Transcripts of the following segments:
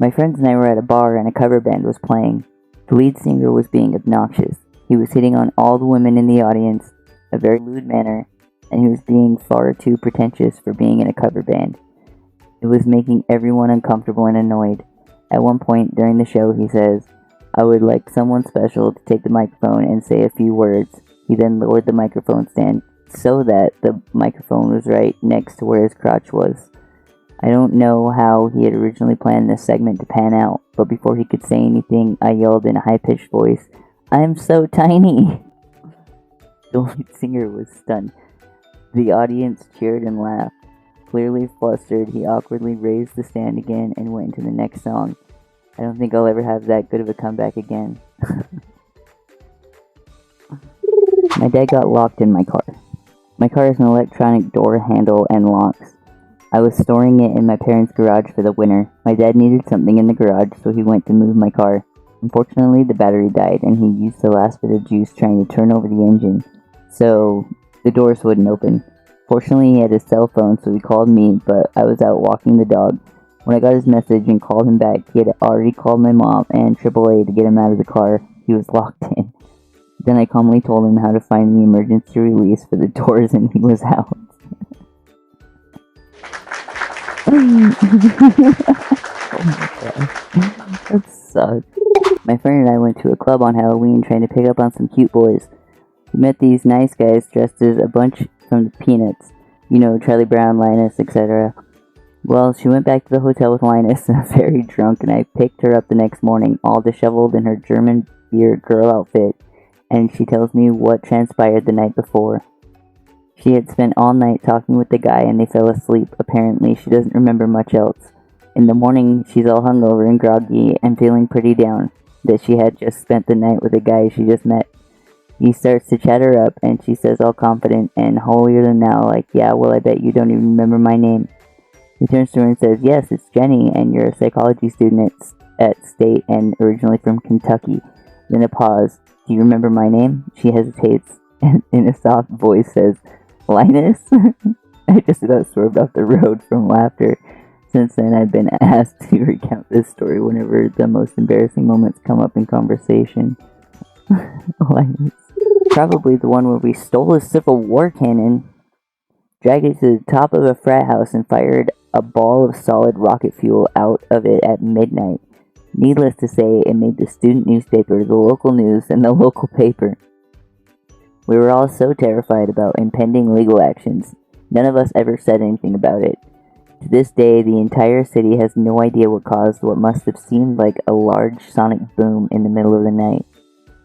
My friends and I were at a bar and a cover band was playing. The lead singer was being obnoxious. He was hitting on all the women in the audience, a very lewd manner, and he was being far too pretentious for being in a cover band. It was making everyone uncomfortable and annoyed. At one point during the show, he says, "I would like someone special to take the microphone and say a few words." He then lowered the microphone stand so that the microphone was right next to where his crotch was. I don't know how he had originally planned this segment to pan out, but before he could say anything, I yelled in a high-pitched voice, "I'm so tiny!" The lead singer was stunned. The audience cheered and laughed. Clearly flustered, he awkwardly raised the stand again and went into the next song. I don't think I'll ever have that good of a comeback again. My dad got locked in my car. My car has an electronic door handle and locks. I was storing it in my parents' garage for the winter. My dad needed something in the garage, so he went to move my car. Unfortunately, the battery died, and he used the last bit of juice trying to turn over the engine, so the doors wouldn't open. Fortunately, he had his cell phone, so he called me, but I was out walking the dog. When I got his message and called him back, he had already called my mom and AAA to get him out of the car. He was locked in. Then I calmly told him how to find the emergency release for the doors, and he was out. Oh my god. That sucked. My friend and I went to a club on Halloween trying to pick up on some cute boys. We met these nice guys dressed as a bunch from the Peanuts. You know, Charlie Brown, Linus, etc. Well, she went back to the hotel with Linus, very drunk, and I picked her up the next morning, all disheveled in her German beer girl outfit, and she tells me what transpired the night before. She had spent all night talking with the guy and they fell asleep. Apparently, she doesn't remember much else. In the morning, she's all hungover and groggy and feeling pretty down that she had just spent the night with a guy she just met. He starts to chat her up and she says all confident and holier than thou, like, "Yeah, well, I bet you don't even remember my name." He turns to her and says, "Yes, it's Jenny, and you're a psychology student at State and originally from Kentucky." Then a pause. "Do you remember my name?" She hesitates and in a soft voice says, "Linus?" I just about swerved off the road from laughter. Since then, I've been asked to recount this story whenever the most embarrassing moments come up in conversation. Linus. Probably the one where we stole a Civil War cannon, dragged it to the top of a frat house, and fired a ball of solid rocket fuel out of it at midnight. Needless to say, it made the student newspaper, the local news, and the local paper. We were all so terrified about impending legal actions. None of us ever said anything about it. To this day, the entire city has no idea what caused what must have seemed like a large sonic boom in the middle of the night.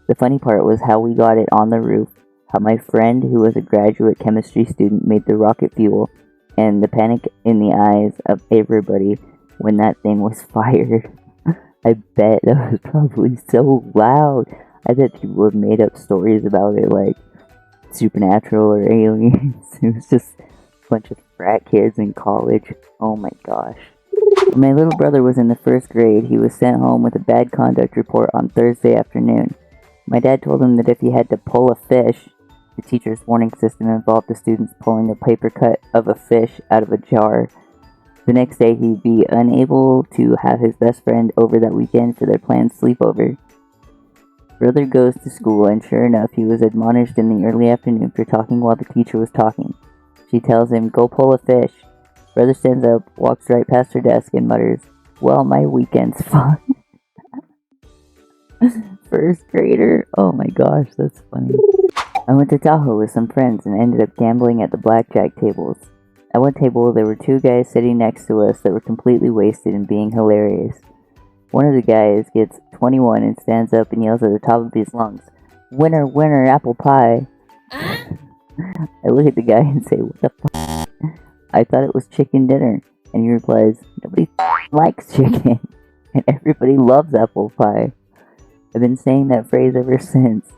The funny part was how we got it on the roof, how my friend, who was a graduate chemistry student, made the rocket fuel, and the panic in the eyes of everybody when that thing was fired. I bet that was probably so loud. I bet people have made up stories about it, like supernatural or aliens. It was just a bunch of frat kids in college. Oh my gosh. When my little brother was in the first grade, he was sent home with a bad conduct report on Thursday afternoon. My dad told him that if he had to pull a fish, the teacher's warning system involved the students pulling a paper cut of a fish out of a jar. The next day, he'd be unable to have his best friend over that weekend for their planned sleepover. Brother goes to school, and sure enough, he was admonished in the early afternoon for talking while the teacher was talking. She tells him, "Go pull a fish." Brother stands up, walks right past her desk, and mutters, "Well, my weekend's fun." First grader? Oh my gosh, that's funny. I went to Tahoe with some friends and ended up gambling at the blackjack tables. At one table, there were two guys sitting next to us that were completely wasted and being hilarious. One of the guys gets 21 and stands up and yells at the top of his lungs, "Winner, winner, apple pie." I look at the guy and say, "What the f***? I thought it was chicken dinner." And he replies, "Nobody likes chicken, and everybody loves apple pie." I've been saying that phrase ever since.